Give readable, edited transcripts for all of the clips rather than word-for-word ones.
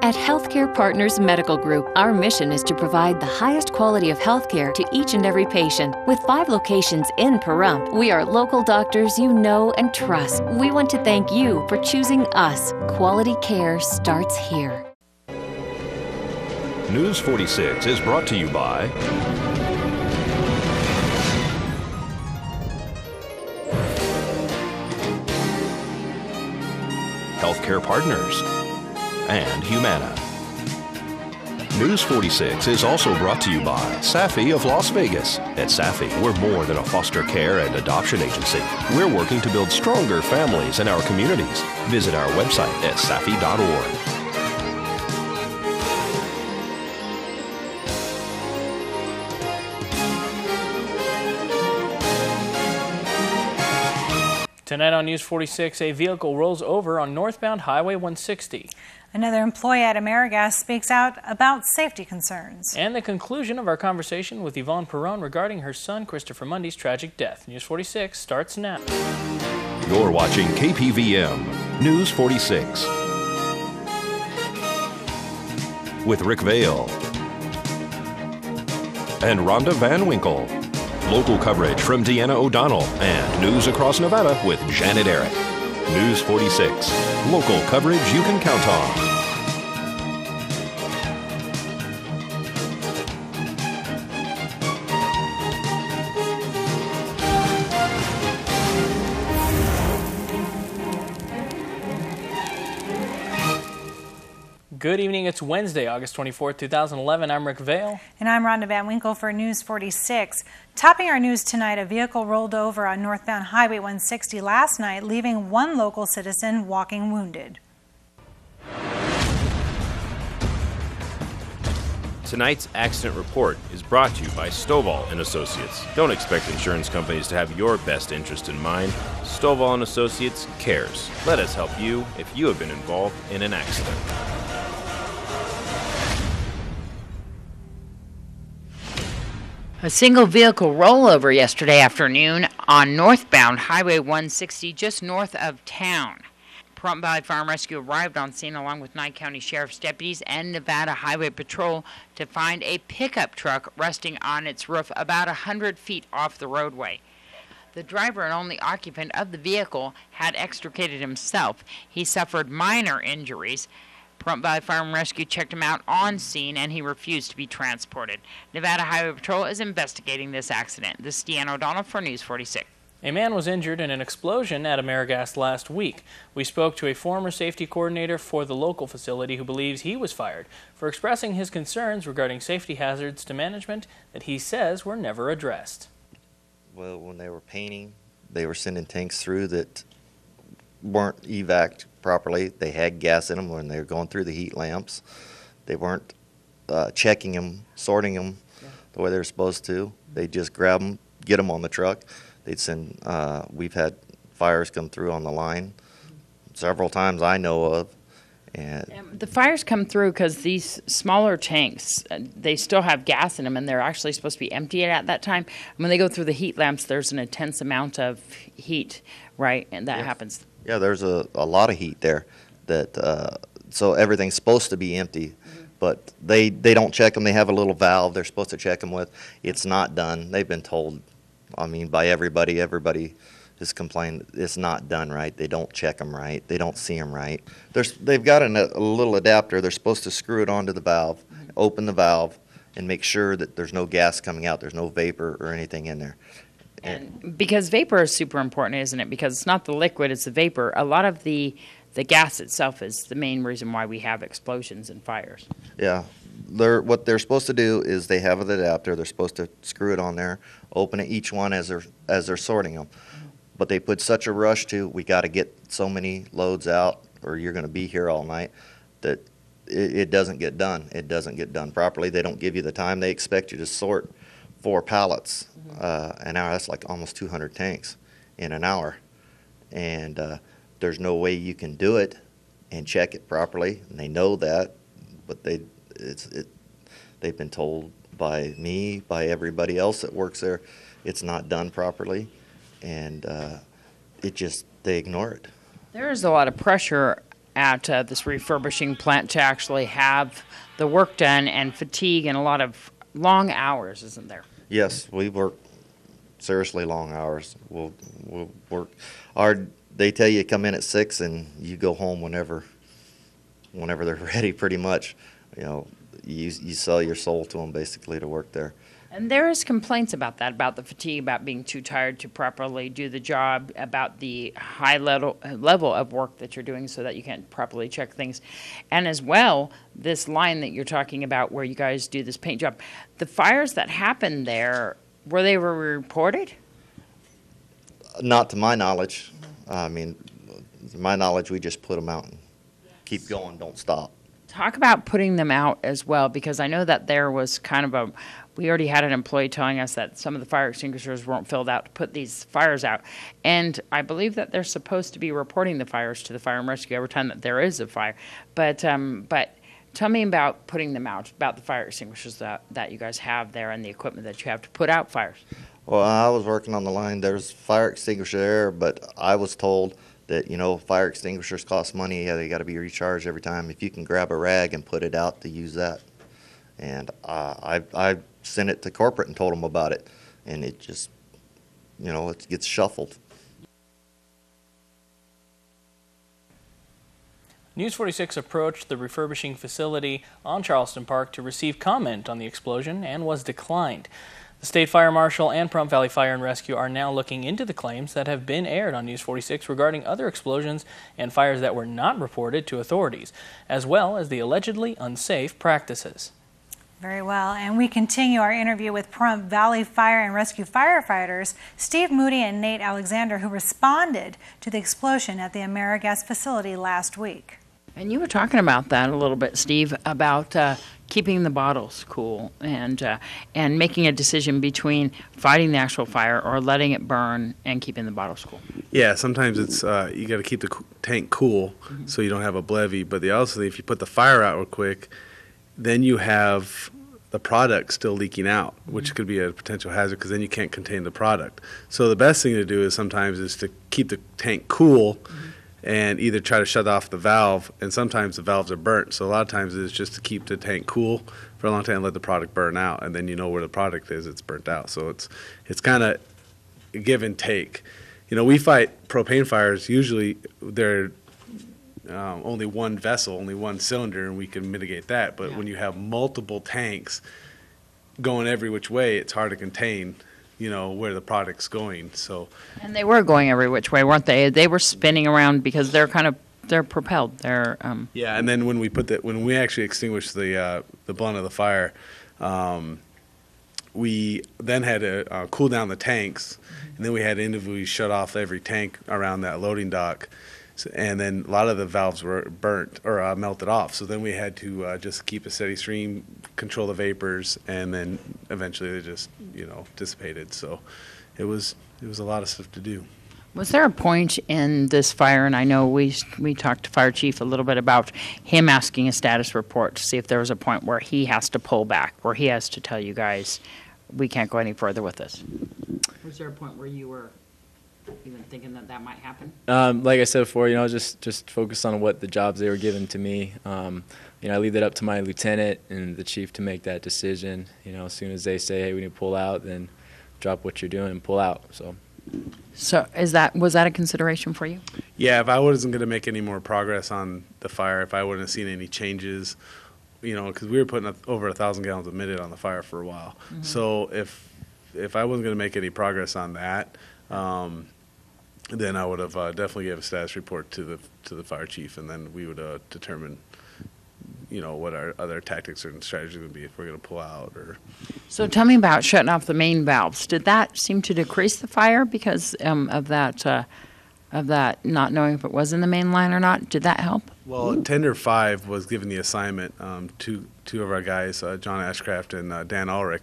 At Healthcare Partners Medical Group, our mission is to provide the highest quality of healthcare to each and every patient. With 5 locations in Pahrump, we are local doctors you know and trust. We want to thank you for choosing us. Quality care starts here. News 46 is brought to you by Healthcare Partners and Humana. News 46 is also brought to you by Safety of Las Vegas. At Safety, we're more than a foster care and adoption agency. We're working to build stronger families in our communities. Visit our website at safi.org. Tonight on News 46, a vehicle rolls over on northbound Highway 160. Another employee at Amerigas speaks out about safety concerns. And the conclusion of our conversation with Yvonne Parron regarding her son Christopher Mundy's tragic death. News 46 starts now. You're watching KPVM News 46 with Rick Vale and Rhonda Van Winkle. Local coverage from Deanna O'Donnell and news across Nevada with Janet Eric. News 46. Local coverage you can count on. Good evening. It's Wednesday, August 24th, 2011. I'm Rick Vale. And I'm Rhonda Van Winkle for News 46. Topping our news tonight, a vehicle rolled over on northbound Highway 160 last night, leaving one local citizen walking wounded. Tonight's accident report is brought to you by Stovall & Associates. Don't expect insurance companies to have your best interest in mind. Stovall & Associates cares. Let us help you if you have been involved in an accident. A single vehicle rollover yesterday afternoon on northbound Highway 160 just north of town. Pahrump Valley Fire and Rescue arrived on scene along with Nye County Sheriff's deputies and Nevada Highway Patrol to find a pickup truck resting on its roof about 100 feet off the roadway. The driver and only occupant of the vehicle had extricated himself. He suffered minor injuries. Pahrump Valley Fire and Rescue checked him out on scene, and he refused to be transported. Nevada Highway Patrol is investigating this accident. This is Deanna O'Donnell for News 46. A man was injured in an explosion at Amerigas last week. We spoke to a former safety coordinator for the local facility who believes he was fired for expressing his concerns regarding safety hazards to management that he says were never addressed. Well, when they were painting, they were sending tanks through that weren't evac'd properly. They had gas in them when they were going through the heat lamps. They weren't checking them, sorting them the way they were supposed to. They just grab them, get them on the truck. They'd send, we've had fires come through on the line several times I know of. And the fires come through because these smaller tanks, they still have gas in them, and they're actually supposed to be emptied at that time. When they go through the heat lamps, there's an intense amount of heat, right? And that happens. Yeah, there's a lot of heat there. That so everything's supposed to be empty, but they don't check them. They have a little valve they're supposed to check them with. It's not done. They've been told, I mean, by everybody. Everybody has complained it's not done right. They don't check them right. They don't see them right. They've got a little adapter. They're supposed to screw it onto the valve, open the valve, and make sure that there's no gas coming out. There's no vapor or anything in there. And because vapor is super important, isn't it? Because it's not the liquid, it's the vapor. A lot of the gas itself is the main reason why we have explosions and fires. Yeah. What they're supposed to do is they have an adapter. They're supposed to screw it on there, open it each one as they're sorting them. But they put such a rush to, we got to get so many loads out or you're going to be here all night, that it doesn't get done. It doesn't get done properly. They don't give you the time. They expect you to sort 4 pallets an hour. That's like almost 200 tanks in an hour. And there's no way you can do it and check it properly. And they know that, but they've been told by me, by everybody else that works there, it's not done properly. And they ignore it. There is a lot of pressure at this refurbishing plant to actually have the work done, and fatigue and a lot of long hours, isn't there? Yes, we work seriously long hours. We'll work. They tell you come in at 6 and you go home whenever they're ready. Pretty much, you sell your soul to them basically to work there. And there is complaints about that, about the fatigue, about being too tired to properly do the job, about the high level of work that you're doing so that you can't properly check things. And as well, this line that you're talking about where you guys do this paint job, the fires that happened there, were they reported? Not to my knowledge. I mean, to my knowledge, we just put them out and keep going, don't stop. Talk about putting them out as well, because I know that there was kind of we already had an employee telling us that some of the fire extinguishers weren't filled out to put these fires out. And I believe that they're supposed to be reporting the fires to the fire and rescue every time that there is a fire. But tell me about putting them out, about the fire extinguishers that you guys have there and the equipment that you have to put out fires. Well, I was working on the line. There's fire extinguisher there, but I was told that, fire extinguishers cost money. Yeah, they got to be recharged every time. If you can grab a rag and put it out, to use that. And I sent it to corporate and told them about it. And it just, it gets shuffled. News 46 approached the refurbishing facility on Charleston Park to receive comment on the explosion and was declined. The State Fire Marshal and Pahrump Valley Fire and Rescue are now looking into the claims that have been aired on News 46 regarding other explosions and fires that were not reported to authorities, as well as the allegedly unsafe practices. Very well, and we continue our interview with Pahrump Valley Fire and Rescue firefighters Steve Moody and Nate Alexander, who responded to the explosion at the Amerigas facility last week. And you were talking about that a little bit, Steve, about keeping the bottles cool and making a decision between fighting the actual fire or letting it burn and keeping the bottles cool. Yeah, sometimes it's you got to keep the tank cool so you don't have a levee. But also, if you put the fire out real quick, then you have the product still leaking out, which could be a potential hazard because then you can't contain the product. So the best thing to do is sometimes is to keep the tank cool. And either try to shut off the valve, and sometimes the valves are burnt. So a lot of times it's just to keep the tank cool for a long time and let the product burn out, and then you know where the product is, it's burnt out. So it's kind of give and take. We fight propane fires. Usually they're only one vessel, only one cylinder, and we can mitigate that. But when you have multiple tanks going every which way, it's hard to contain where the product's going. So, and they were going every which way, weren't they? They were spinning around because they're propelled. They're yeah. And then when we actually extinguished the blunt of the fire, we then had to cool down the tanks, and then we had to individually shut off every tank around that loading dock. And then a lot of the valves were burnt or melted off. So then we had to just keep a steady stream, control the vapors, and then eventually they just dissipated. So it was a lot of stuff to do. Was there a point in this fire, and I know we talked to Fire Chief a little bit about him asking a status report to see if there was a point where he has to pull back, where he has to tell you guys, we can't go any further with this? Was there a point where you were even thinking that might happen? Like I said before, just focus on what the jobs they were given to me. I leave that up to my lieutenant and the chief to make that decision. As soon as they say, hey, we need to pull out, then drop what you're doing and pull out. So was that a consideration for you? Yeah, if I wasn't going to make any more progress on the fire, if I wouldn't have seen any changes, because we were putting over 1,000 gallons a minute on the fire for a while. Mm-hmm. So if I wasn't going to make any progress on that, then I would have definitely gave a status report to the fire chief, and then we would determine, what our other tactics and strategies would be if we're going to pull out. Or so, tell me about shutting off the main valves. Did that seem to decrease the fire because of that not knowing if it was in the main line or not? Did that help? Well, Tender 5 was given the assignment. Two of our guys, John Ashcraft and Dan Ulrich,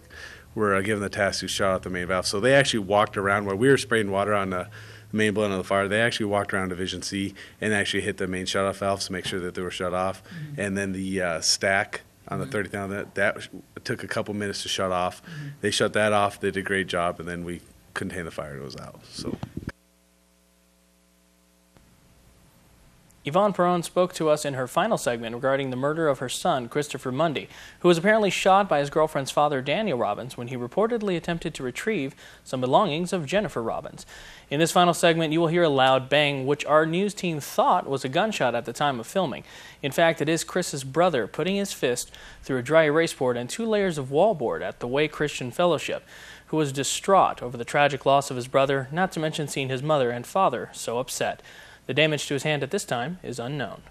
were given the task to shut off the main valve. So they actually walked around where we were spraying water on the main blunt of the fire. They actually walked around Division C and actually hit the main shutoff valves to make sure that they were shut off. Mm-hmm. And then the stack on the 30,000, that took a couple minutes to shut off. Mm-hmm. They shut that off. They did a great job, and then we contained the fire. It was out. So. Yvonne Parron spoke to us in her final segment regarding the murder of her son, Christopher Mundy, who was apparently shot by his girlfriend's father, Daniel Robbins, when he reportedly attempted to retrieve some belongings of Jennifer Robbins. In this final segment, you will hear a loud bang, which our news team thought was a gunshot at the time of filming. In fact, it is Chris's brother putting his fist through a dry erase board and 2 layers of wallboard at the Hwy Christian Fellowship, who was distraught over the tragic loss of his brother, not to mention seeing his mother and father so upset. The damage to his hand at this time is unknown.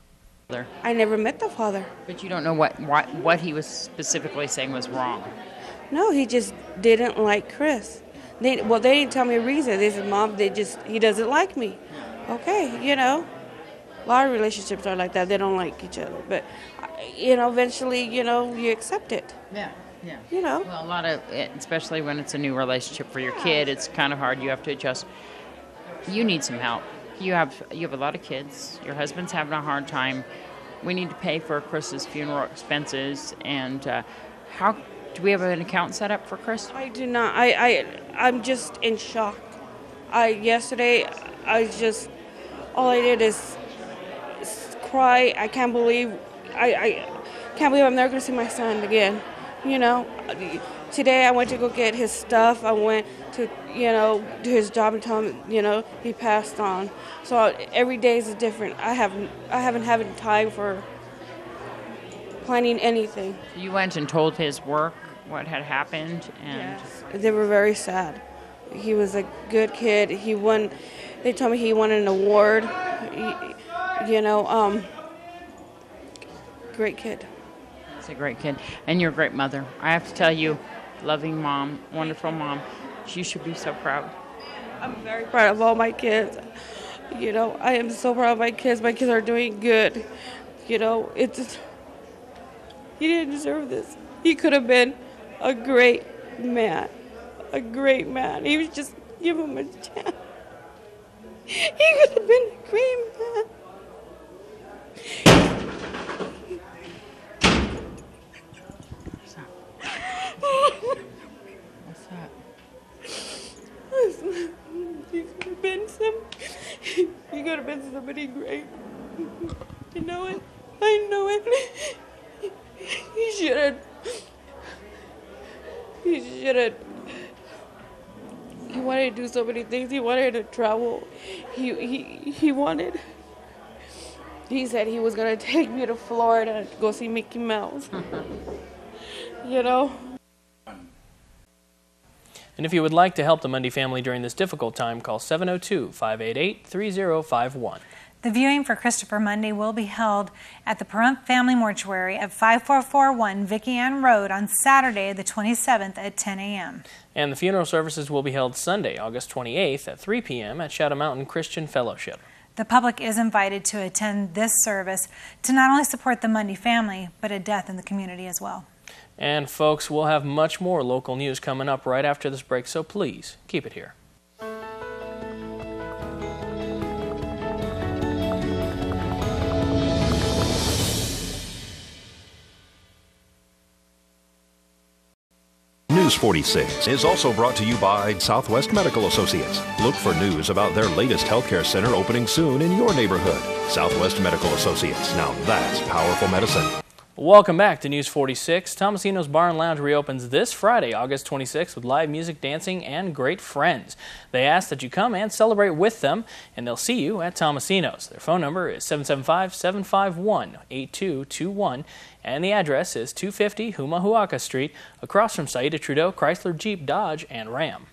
I never met the father. But you don't know what he was specifically saying was wrong. No, he just didn't like Chris. They didn't tell me a reason. They said, Mom, he doesn't like me. Okay, you know. A lot of relationships are like that. They don't like each other. But, you know, eventually, you know, you accept it. Yeah. Yeah. You know. Well, a lot of, especially when it's a new relationship for your kid, it's kind of hard. You have to adjust. You need some help. You have a lot of kids. Your husband's having a hard time. We need to pay for Chris's funeral expenses. And how do we have an account set up for Chris? I do not. I'm just in shock. Yesterday, all I did is cry. I can't believe I'm never going to see my son again. You know, today I went to go get his stuff. I went to, you know, do his job and tell him, you know, he passed on. So every day is different. I haven't had time for planning anything. You went and told his work what had happened, and yes. They were very sad. He was a good kid. They told me he won an award. Great kid. He's a great kid, and you're a great mother. I have to tell you, loving mom, wonderful mom. You should be so proud. I'm very proud of all my kids. You know, I am so proud of my kids. My kids are doing good. You know, he didn't deserve this. He could have been a great man. A great man. He was just give him a chance. He could have been a great man. What's that? He could have been somebody great. You know it? I know it. He shouldn't. He wanted to do so many things. He wanted to travel. He wanted. He said he was going to take me to Florida to go see Mickey Mouse. You know? And if you would like to help the Mundy family during this difficult time, call 702-588-3051. The viewing for Christopher Mundy will be held at the Parron Family Mortuary at 5441 Vicki Ann Road on Saturday, the 27th at 10 a.m. And the funeral services will be held Sunday, August 28th at 3 p.m. at Shadow Mountain Christian Fellowship. The public is invited to attend this service to not only support the Mundy family, but a death in the community as well. And folks, we'll have much more local news coming up right after this break, so please keep it here. News 46 is also brought to you by Southwest Medical Associates. Look for news about their latest healthcare center opening soon in your neighborhood. Southwest Medical Associates. Now that's powerful medicine. Welcome back to News 46. Tomasino's Bar and Lounge reopens this Friday, August 26th, with live music, dancing, and great friends. They ask that you come and celebrate with them, and they'll see you at Tomasino's. Their phone number is 775-751-8221, and the address is 250 Humahuaca Street, across from Saida Trudeau Chrysler Jeep Dodge and Ram.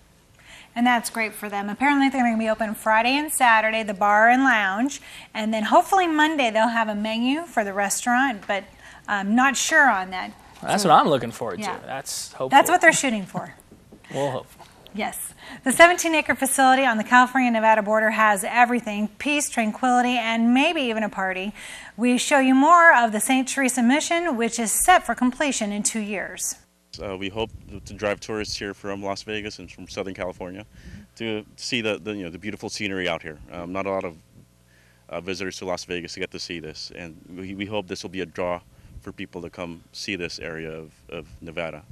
And that's great for them. Apparently they're going to be open Friday and Saturday, the bar and lounge, and then hopefully Monday they'll have a menu for the restaurant, but I'm not sure on that. That's what I'm looking forward to. That's hopeful. That's what they're shooting for. We'll hope. Yes. The 17-acre facility on the California-Nevada border has everything: peace, tranquility, and maybe even a party. We show you more of the St. Teresa mission, which is set for completion in 2 years. We hope to drive tourists here from Las Vegas and from Southern California to see the beautiful scenery out here. Not a lot of visitors to Las Vegas to get to see this, and we hope this will be a draw for people to come see this area of Nevada,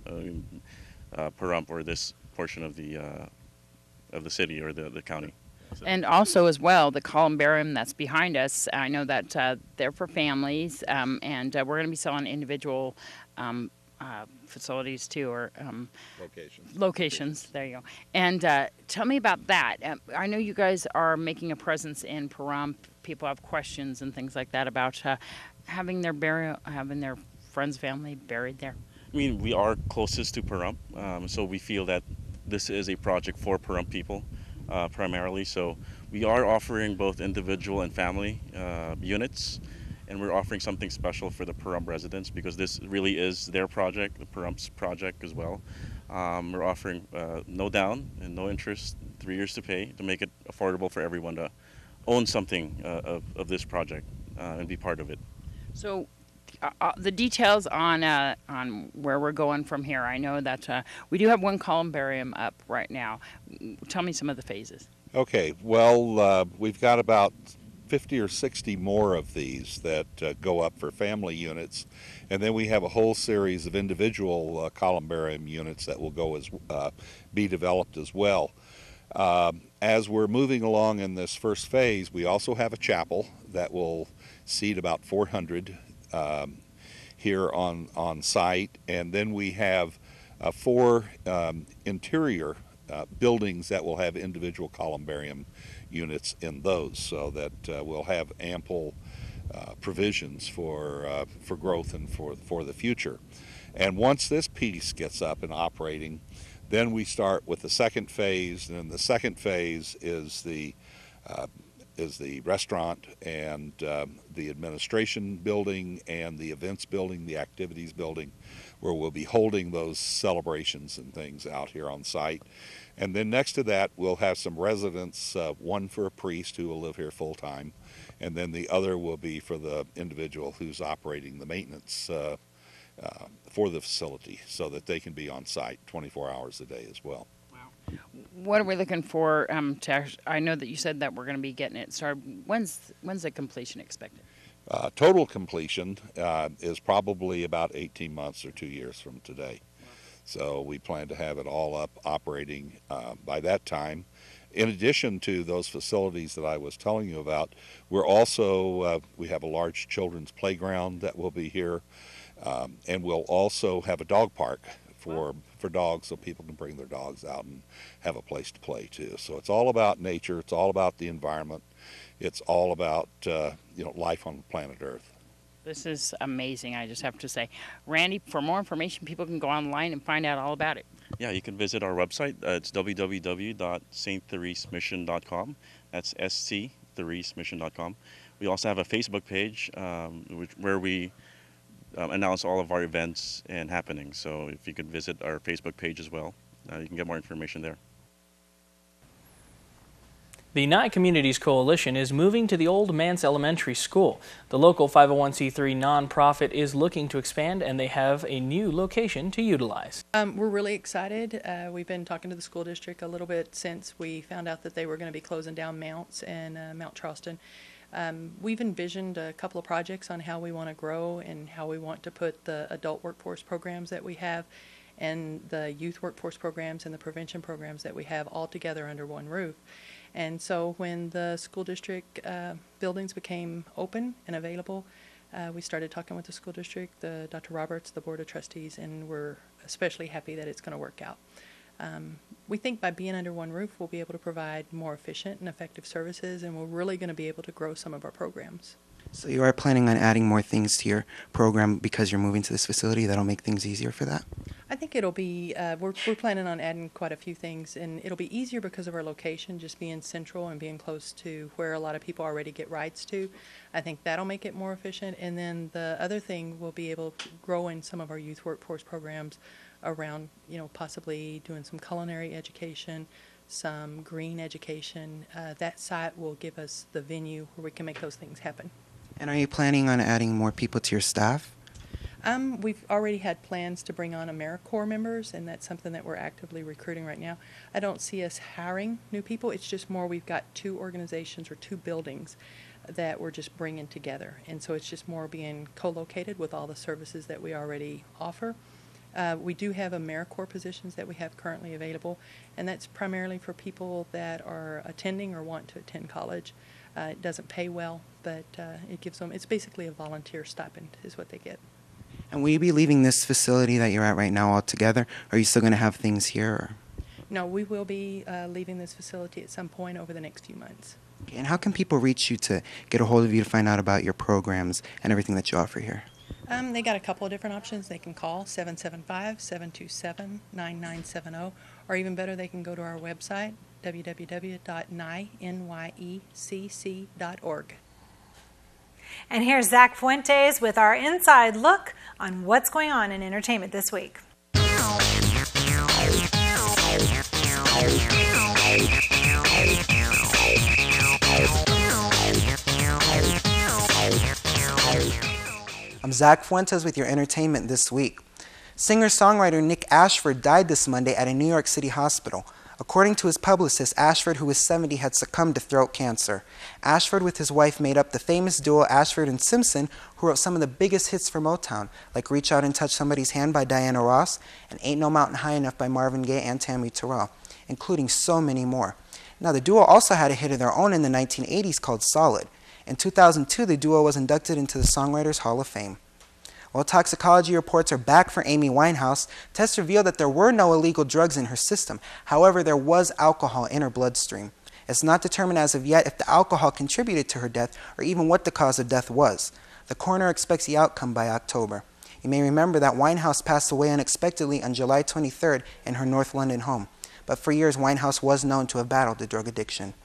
Pahrump, or this portion of the city or the county. And also, as well, the columbarium that's behind us, I know that they're for families, and we're going to be selling individual facilities too, or locations. There you go. And tell me about that. I know you guys are making a presence in Pahrump. People have questions and things like that about having their friends, family buried there. I mean, we are closest to Pahrump, so we feel that this is a project for Pahrump people primarily. So we are offering both individual and family units, and we're offering something special for the Pahrump residents because this really is their project, the Pahrump's project as well. We're offering no down and no interest, 3 years to pay, to make it affordable for everyone to own something of this project and be part of it. So the details on where we're going from here. I know that we do have one columbarium up right now. Tell me some of the phases. Okay, well, we've got about 50 or 60 more of these that go up for family units, and then we have a whole series of individual columbarium units that will go be developed as well. As we're moving along in this first phase, we also have a chapel that will seat about 400 here on site, and then we have 4 interior buildings that will have individual columbarium units in those, so that we'll have ample provisions for growth and for the future. And once this piece gets up and operating, then we start with the second phase, and the second phase is the restaurant and the administration building and the events building, the activities building, where we'll be holding those celebrations and things out here on site. And then next to that, we'll have some residents, one for a priest who will live here full time, and then the other will be for the individual who's operating the maintenance for the facility, so that they can be on site 24 hours a day as well. What are we looking for? I know that you said that we're going to be getting it started. When's the completion expected? Total completion is probably about 18 months or 2 years from today. So we plan to have it all up operating by that time. In addition to those facilities that I was telling you about, we're also, we have a large children's playground that will be here, and we'll also have a dog park for dogs, so people can bring their dogs out and have a place to play too. So it's all about nature, it's all about the environment, it's all about life on planet Earth. This is amazing, I just have to say. Randy, for more information, people can go online and find out all about it. Yeah, you can visit our website. It's www.sttheresemission.com. That's sttheresemission.com. We also have a Facebook page where we announce all of our events and happenings. So if you could visit our Facebook page as well, you can get more information there. The Nye Communities Coalition is moving to the old Mance Elementary School. The local 501c3 nonprofit is looking to expand, and they have a new location to utilize. We're really excited. We've been talking to the school district a little bit since we found out that they were going to be closing down Mounts and Mount Charleston. We've envisioned a couple of projects on how we want to grow and how we want to put the adult workforce programs that we have and the youth workforce programs and the prevention programs that we have all together under one roof. And so when the school district buildings became open and available, we started talking with the school district, Dr. Roberts, the Board of Trustees, and we're especially happy that it's going to work out. We think by being under one roof, we'll be able to provide more efficient and effective services, and we're really going to be able to grow some of our programs. So you are planning on adding more things to your program because you're moving to this facility? That'll make things easier for that? I think it'll be, we're planning on adding quite a few things, and it'll be easier because of our location, just being central and being close to where a lot of people already get rides to. I think that'll make it more efficient. And then the other thing, we'll be able to grow in some of our youth workforce programs around, possibly doing some culinary education, some green education. That site will give us the venue where we can make those things happen. And are you planning on adding more people to your staff? We've already had plans to bring on AmeriCorps members, and that's something that we're actively recruiting right now. I don't see us hiring new people. It's just more we've got 2 organizations or 2 buildings that we're just bringing together. And so it's just more being co-located with all the services that we already offer. We do have AmeriCorps positions that we have currently available, and that's primarily for people that are attending or want to attend college. It doesn't pay well, but it gives them, it's basically a volunteer stipend is what they get. And will you be leaving this facility that you're at right now altogether? Or are you still going to have things here? Or? No, we will be leaving this facility at some point over the next few months. Okay, and how can people reach you to get a hold of you to find out about your programs and everything that you offer here? They got a couple of different options. They can call 775-727-9970, or even better, they can go to our website, www.nyecc.org. And here's Zach Fuentes with our inside look on what's going on in entertainment this week. I'm Zach Fuentes with your entertainment this week. Singer-songwriter Nick Ashford died this Monday at a New York City hospital. According to his publicist, Ashford, who was 70, had succumbed to throat cancer. Ashford with his wife made up the famous duo Ashford and Simpson, who wrote some of the biggest hits for Motown, like Reach Out and Touch Somebody's Hand by Diana Ross and Ain't No Mountain High Enough by Marvin Gaye and Tammy Terrell, including so many more. Now, the duo also had a hit of their own in the 1980s called Solid. In 2002, the duo was inducted into the Songwriters Hall of Fame. While toxicology reports are back for Amy Winehouse, tests revealed that there were no illegal drugs in her system. However, there was alcohol in her bloodstream. It's not determined as of yet if the alcohol contributed to her death or even what the cause of death was. The coroner expects the outcome by October. You may remember that Winehouse passed away unexpectedly on July 23rd in her North London home. But for years, Winehouse was known to have battled the drug addiction.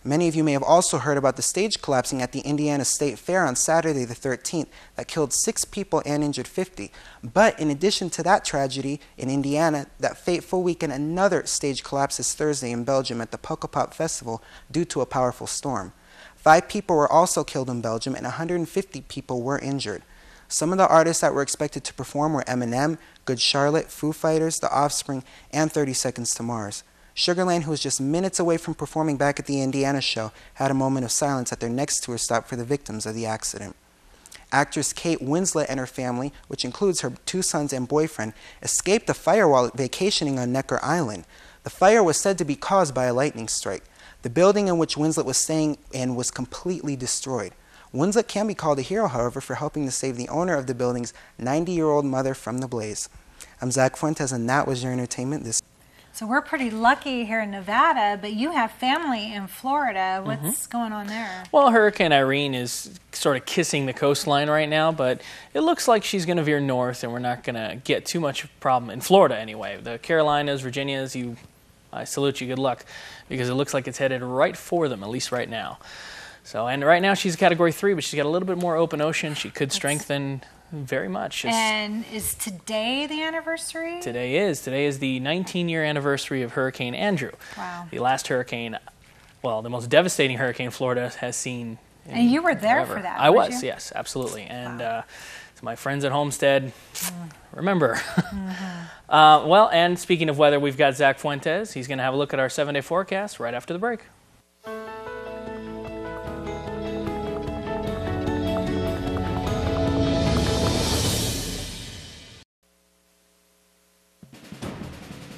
Many of you may have also heard about the stage collapsing at the Indiana State Fair on Saturday the 13th that killed 6 people and injured 50. But in addition to that tragedy in Indiana, that fateful weekend, another stage collapses Thursday in Belgium at the Pukkelpop Festival due to a powerful storm. 5 people were also killed in Belgium and 150 people were injured. Some of the artists that were expected to perform were Eminem, Good Charlotte, Foo Fighters, The Offspring, and 30 Seconds to Mars. Sugarland, who was just minutes away from performing back at the Indiana show, had a moment of silence at their next tour stop for the victims of the accident. Actress Kate Winslet and her family, which includes her 2 sons and boyfriend, escaped the fire while vacationing on Necker Island. The fire was said to be caused by a lightning strike. The building in which Winslet was staying in was completely destroyed. Winslet can be called a hero, however, for helping to save the owner of the building's 90-year-old mother from the blaze. I'm Zach Fuentes, and that was your entertainment this. So we're pretty lucky here in Nevada, but you have family in Florida. What's going on there? Well, Hurricane Irene is sort of kissing the coastline right now, but it looks like she's going to veer north, and we're not going to get too much problem in Florida anyway. The Carolinas, Virginias, I salute you, good luck, because it looks like it's headed right for them, at least right now. So, and right now she's Category 3, but she's got a little bit more open ocean. She could strengthen very much. And is today the anniversary? Today is the 19-year anniversary of Hurricane Andrew. Wow. The last hurricane, well, the most devastating hurricane Florida has seen And you were there forever. for that, I was, you? yes, absolutely. And to my friends at Homestead, remember. Well, and speaking of weather, we've got Zach Fuentes. He's going to have a look at our 7-day forecast right after the break.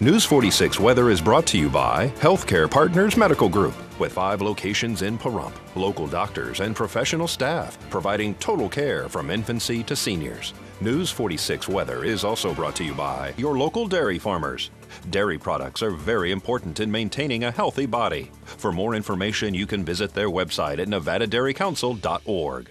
News 46 Weather is brought to you by Healthcare Partners Medical Group, with 5 locations in Pahrump, local doctors and professional staff providing total care from infancy to seniors. News 46 Weather is also brought to you by your local dairy farmers. Dairy products are very important in maintaining a healthy body. For more information, you can visit their website at nevadadairyycouncil.org.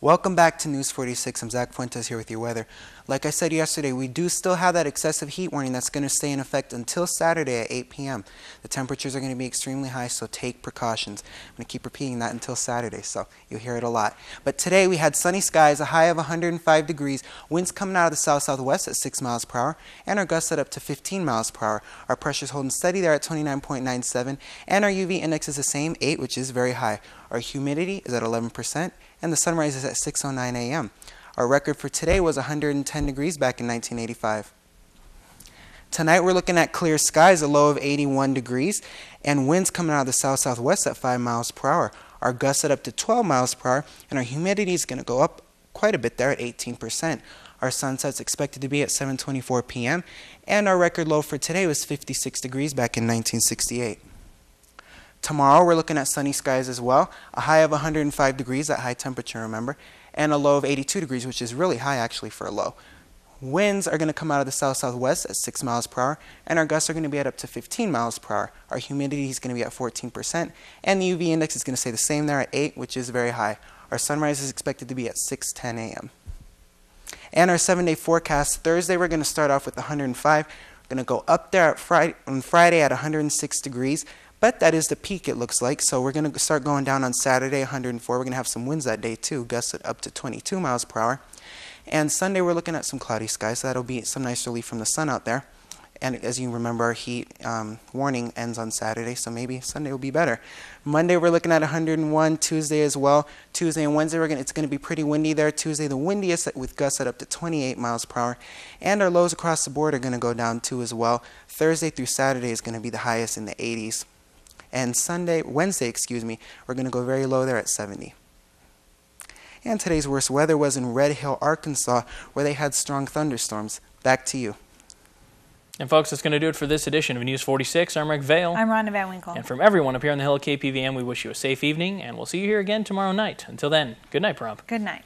Welcome back to News 46. I'm Zach Fuentes here with your weather. Like I said yesterday, we do still have that excessive heat warning that's going to stay in effect until Saturday at 8 p.m. The temperatures are going to be extremely high, so take precautions. I'm going to keep repeating that until Saturday, so you'll hear it a lot. But today we had sunny skies, a high of 105 degrees, winds coming out of the south-southwest at 6 miles per hour, and our gusts at up to 15 miles per hour. Our pressure's holding steady there at 29.97, and our UV index is the same, 8, which is very high. Our humidity is at 11%, and the sun rises at 6:09 a.m. Our record for today was 110 degrees back in 1985. Tonight we're looking at clear skies, a low of 81 degrees, and winds coming out of the south-southwest at 5 miles per hour. Our gusts at up to 12 miles per hour, and our humidity is going to go up quite a bit there at 18%. Our sunset's expected to be at 7:24 p.m. And our record low for today was 56 degrees back in 1968. Tomorrow we're looking at sunny skies as well. A high of 105 degrees, that high temperature, remember, and a low of 82 degrees, which is really high actually for a low. Winds are going to come out of the south-southwest at 6 miles per hour, and our gusts are going to be at up to 15 miles per hour. Our humidity is going to be at 14%, and the UV index is going to stay the same there at 8, which is very high. Our sunrise is expected to be at 6:10 a.m. And our 7-day forecast, Thursday we're going to start off with 105. We're going to go up there on Friday at 106 degrees. But that is the peak, it looks like. So we're going to start going down on Saturday, 104. We're going to have some winds that day, too, gusts up to 22 miles per hour. And Sunday, we're looking at some cloudy skies. So that'll be some nice relief from the sun out there. And as you remember, our heat warning ends on Saturday, so maybe Sunday will be better. Monday, we're looking at 101. Tuesday as well. Tuesday and Wednesday, it's going to be pretty windy there. Tuesday, the windiest with gusts at up to 28 miles per hour. And our lows across the board are going to go down, too, as well. Thursday through Saturday is going to be the highest in the 80s. And Wednesday, we're going to go very low there at 70. And today's worst weather was in Red Hill, Arkansas, where they had strong thunderstorms. Back to you. And folks, that's going to do it for this edition of News 46. I'm Rick Vale. I'm Rhonda Van Winkle. And from everyone up here on the Hill at KPVM, we wish you a safe evening, and we'll see you here again tomorrow night. Until then, good night, Prompt. Good night.